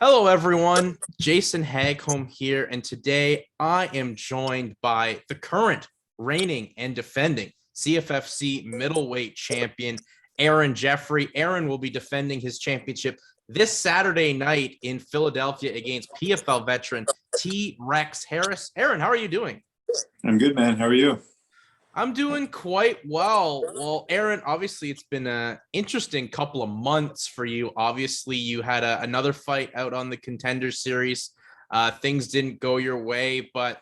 Hello, everyone. Jason Hagholm here, and today I am joined by the current reigning and defending CFFC Middleweight Champion Aaron Jeffery. Aaron will be defending his championship this Saturday night in Philadelphia against PFL veteran T. Rex Harris. Aaron, how are you doing? I'm good, man. How are you? I'm doing quite well. Well, Aaron, obviously it's been an interesting couple of months for you. Obviously, you had another fight out on the Contender Series. Things didn't go your way, but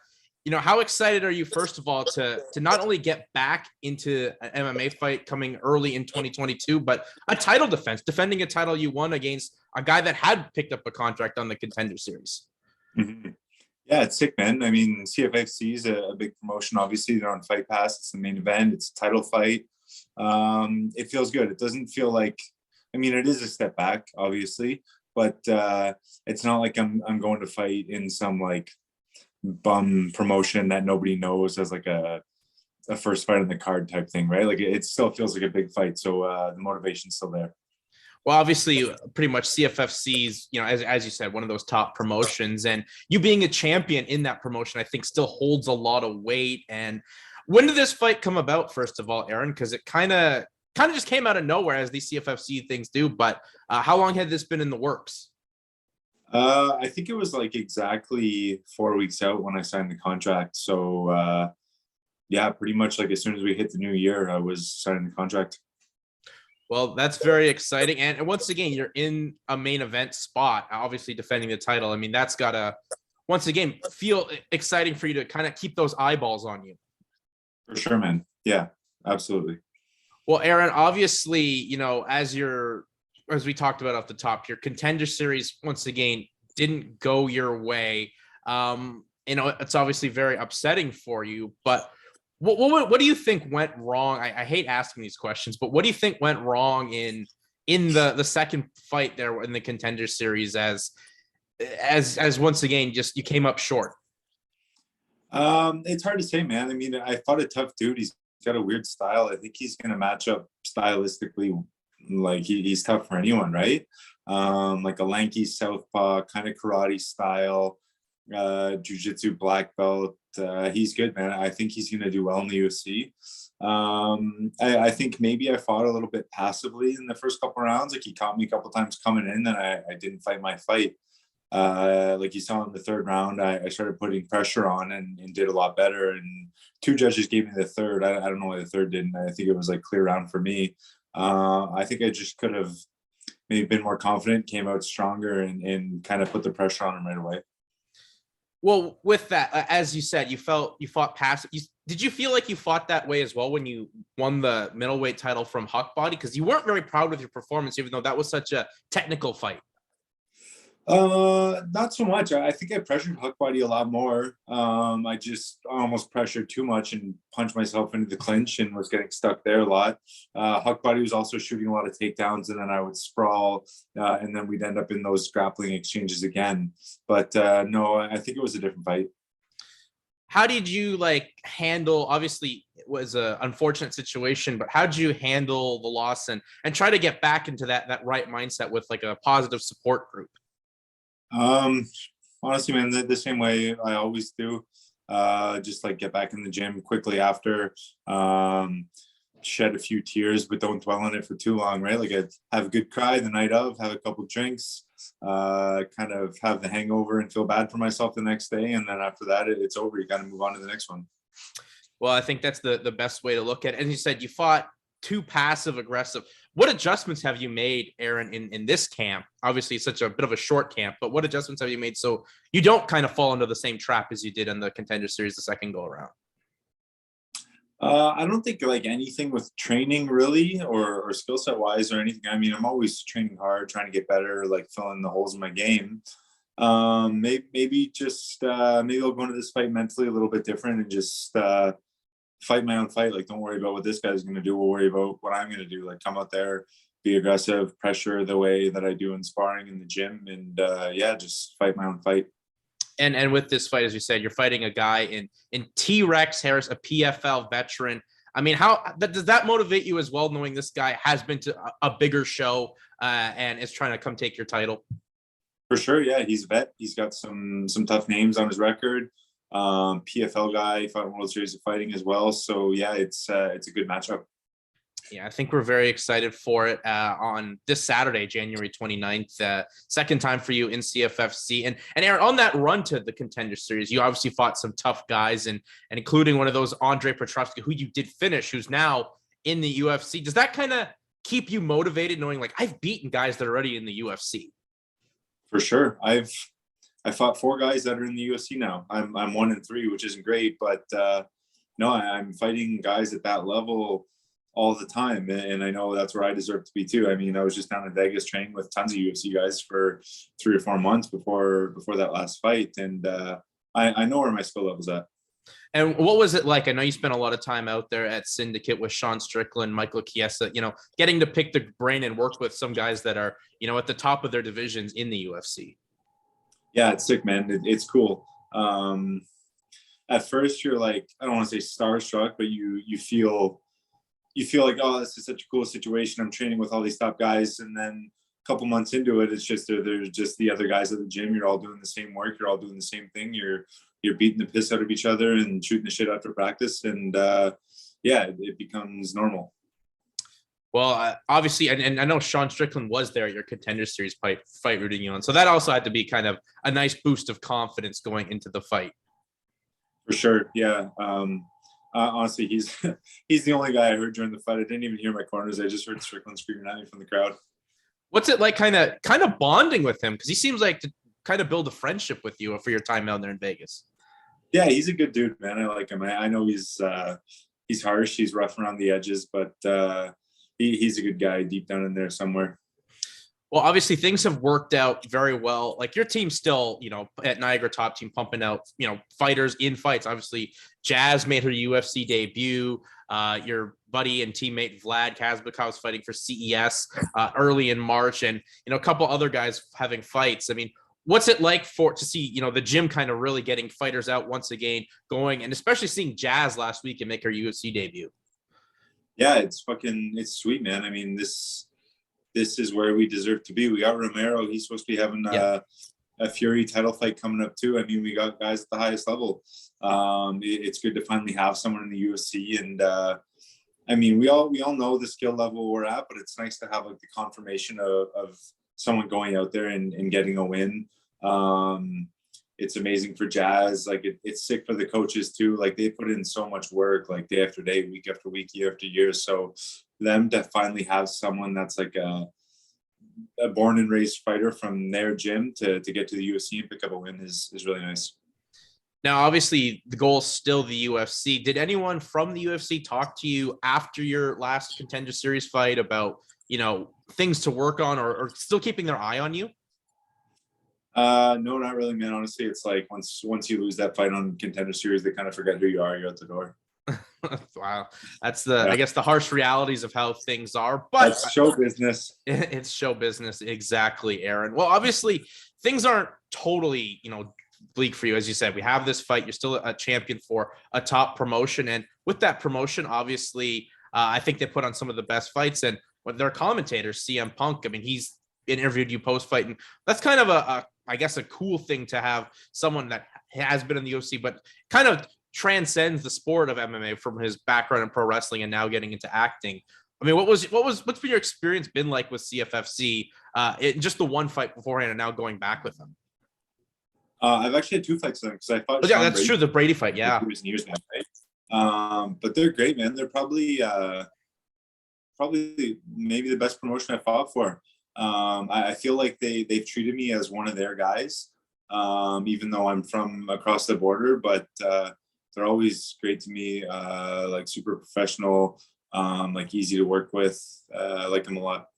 how excited are you, first of all, to not only get back into an MMA fight coming early in 2022, but a title defense, defending a title you won against a guy that had picked up a contract on the Contender Series? Mm-hmm. Yeah, it's sick, man. I mean, CFFC is a big promotion. Obviously, they're on Fight Pass. It's the main event. It's a title fight. It feels good. It doesn't feel like, I mean, it is a step back, obviously, but it's not like I'm going to fight in some like bum promotion that nobody knows as like a first fight on the card type thing, right? Like it still feels like a big fight. So the motivation's still there. Well, obviously, pretty much CFFC's, as you said, one of those top promotions, and you being a champion in that promotion, I think still holds a lot of weight. And when did this fight come about, first of all, Aaron? Because it kind of just came out of nowhere, as these CFFC things do. But how long had this been in the works? I think it was like exactly 4 weeks out when I signed the contract. So yeah, pretty much like as soon as we hit the new year, I was signing the contract. Well, that's very exciting. And once again, you're in a main event spot, obviously defending the title. I mean, that's got to, once again, feel exciting for you to kind of keep those eyeballs on you. For sure, man. Yeah, absolutely. Well, Aaron, obviously, as we talked about off the top, your Contender Series, once again, didn't go your way. It's obviously very upsetting for you, but what do you think went wrong? I hate asking these questions, but what do you think went wrong in the second fight there in the Contender Series as once again just you came up short? It's hard to say, man. I mean, I fought a tough dude. He's got a weird style. I think he's going to match up stylistically. Like he's tough for anyone, right? Like a lanky southpaw kind of karate style, jiu-jitsu black belt. He's good, man. I think he's going to do well in the UFC. I think maybe I fought a little bit passively in the first couple rounds. Like he caught me a couple times coming in, and I didn't fight my fight. Like you saw in the third round, I started putting pressure on and did a lot better. And two judges gave me the third. I don't know why the third didn't. I think it was like clear round for me. I think I just could have maybe been more confident, came out stronger, and kind of put the pressure on him right away. Well, with that, as you said, you fought passive. Did you feel like you fought that way as well when you won the middleweight title from Huckbody? Because you weren't very proud with your performance, even though that was such a technical fight. Not so much. I think I pressured Huckbody a lot more. I just almost pressured too much and punched myself into the clinch and was getting stuck there a lot. Huckbody was also shooting a lot of takedowns, and then I would sprawl, and then we'd end up in those grappling exchanges again. But no, I think it was a different fight. How did you handle, obviously it was an unfortunate situation, but how did you handle the loss and try to get back into that right mindset with like a positive support group? Honestly, man, the same way I always do. Just like get back in the gym quickly after, shed a few tears, but don't dwell on it for too long, right? Like I'd have a good cry the night of, have a couple drinks, kind of have the hangover and feel bad for myself the next day. And then after that, it's over. You got to move on to the next one. Well, I think that's the best way to look at it. And you said you fought too passive aggressive. What adjustments have you made, Aaron, in this camp? Obviously, it's such a bit of a short camp, but what adjustments have you made so you don't kind of fall into the same trap as you did in the Contender Series the second go around? I don't think like anything with training really or skill set wise or anything. I mean, I'm always training hard, trying to get better, like filling the holes in my game. Maybe just maybe I'll go into this fight mentally a little bit different and just fight my own fight. Like, don't worry about what this guy's going to do. We'll worry about what I'm going to do. Like, come out there, be aggressive, pressure the way that I do in sparring in the gym, and yeah, just fight my own fight. And with this fight, as you said, you're fighting a guy in T. Rex Harris, a PFL veteran. I mean, does that motivate you as well, knowing this guy has been to a bigger show and is trying to come take your title? For sure, yeah, he's a vet. He's got some tough names on his record. PFL guy, fought in World Series of Fighting as well. So yeah, it's a good matchup. Yeah, I think we're very excited for it on this Saturday, January 29th. Second time for you in CFFC. And Aaron, on that run to the Contender Series, you obviously fought some tough guys, and including one of those, Andre Petrovsky, who you did finish, who's now in the UFC. Does that kind of keep you motivated, knowing like I've beaten guys that are already in the UFC? For sure. I fought 4 guys that are in the UFC now. I'm 1-3, which isn't great, but no, I'm fighting guys at that level all the time, and I know that's where I deserve to be too. I mean, I was just down in Vegas training with tons of UFC guys for 3 or 4 months before that last fight, and I know where my skill level's at. And what was it like? I know you spent a lot of time out there at Syndicate with Sean Strickland, Michael Chiesa, getting to pick the brain and work with some guys that are, at the top of their divisions in the UFC. Yeah, it's sick, man. It's cool. At first you're like, I don't want to say starstruck, but you feel like, oh, this is such a cool situation. I'm training with all these top guys. And then a couple months into it, it's just, there's just the other guys at the gym. You're all doing the same work. You're all doing the same thing. You're beating the piss out of each other and shooting the shit after practice. And yeah, it becomes normal. Well, obviously, and I know Sean Strickland was there at your Contender Series fight rooting you on. So that also had to be kind of a nice boost of confidence going into the fight. For sure. Yeah. Honestly, he's the only guy I heard during the fight. I didn't even hear my corners. I just heard Strickland screaming at me from the crowd. What's it like kind of bonding with him? Because he seems like to kind of build a friendship with you for your time out there in Vegas. Yeah, he's a good dude, man. I like him. I know he's harsh. He's rough around the edges, but he's a good guy deep down in there somewhere. Well, obviously things have worked out very well. Like your team's still, at Niagara Top Team pumping out, fighters in fights. Obviously, Jazz made her UFC debut. Your buddy and teammate Vlad Kazbekov was fighting for CES early in March, and a couple other guys having fights. I mean, what's it like to see the gym kind of really getting fighters out once again going, and especially seeing Jazz last week and make her UFC debut? Yeah, it's sweet, man. I mean, this is where we deserve to be. We got Romero. He's supposed to be having a Fury title fight coming up too. I mean, we got guys at the highest level. It's good to finally have someone in the UFC. And I mean, we all know the skill level we're at, but it's nice to have like the confirmation of someone going out there and getting a win. It's amazing for Jazz. Like it's sick for the coaches too. Like they put in so much work, like day after day, week after week, year after year. So them to finally have someone that's like a born and raised fighter from their gym to get to the UFC and pick up a win is really nice. Now, obviously, the goal is still the UFC. Did anyone from the UFC talk to you after your last Contender Series fight about, things to work on or still keeping their eye on you? No, not really, man. Honestly, it's like once you lose that fight on Contender Series, they kind of forget who you are. You're out the door. Wow. That's I guess the harsh realities of how things are, but that's show business. It's show business. Exactly, Aaron. Well, obviously things aren't totally, bleak for you. As you said, we have this fight. You're still a champion for a top promotion. And with that promotion, obviously, I think they put on some of the best fights. And with their commentators, CM Punk, I mean, he's interviewed you post-fight. And that's kind of I guess, a cool thing to have someone that has been in the UFC, but kind of transcends the sport of MMA from his background in pro wrestling and now getting into acting. I mean, what's been your experience been like with CFFC? Just the one fight beforehand and now going back with them. I've actually had 2 fights with them because I fought. Oh, yeah, that's Brady. True. The Brady fight, yeah. Years now, right? But they're great, man. They're probably maybe the best promotion I fought for. I feel like they've treated me as one of their guys, even though I'm from across the border, but they're always great to me, like super professional, like easy to work with. I like them a lot.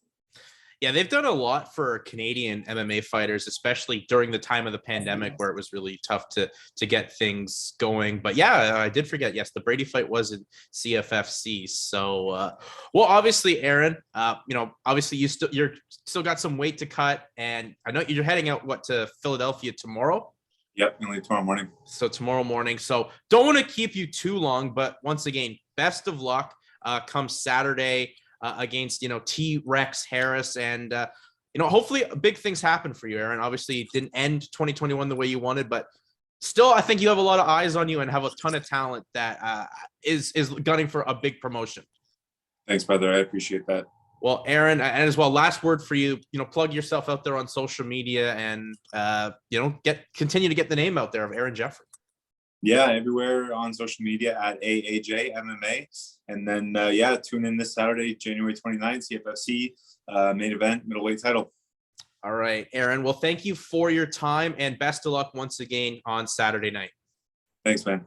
Yeah, they've done a lot for Canadian MMA fighters, especially during the time of the pandemic where it was really tough to get things going. But yeah, I did forget. Yes, the Brady fight was in CFFC. So, well, obviously, Aaron, obviously you're still got some weight to cut, and I know you're heading out to Philadelphia tomorrow. Yep, only tomorrow morning. So tomorrow morning. So don't want to keep you too long, but once again, best of luck come Saturday. Against T-Rex Harris, and hopefully big things happen for you, Aaron. Obviously, it didn't end 2021 the way you wanted, but still, I think you have a lot of eyes on you and have a ton of talent that is gunning for a big promotion. Thanks, brother. I appreciate that. Well, Aaron, and as well, last word for you. Plug yourself out there on social media and continue to get the name out there of Aaron Jeffery. Yeah, everywhere on social media at AAJ MMA. And then, tune in this Saturday, January 29th, CFFC main event, middleweight title. All right, Aaron. Well, thank you for your time and best of luck once again on Saturday night. Thanks, man.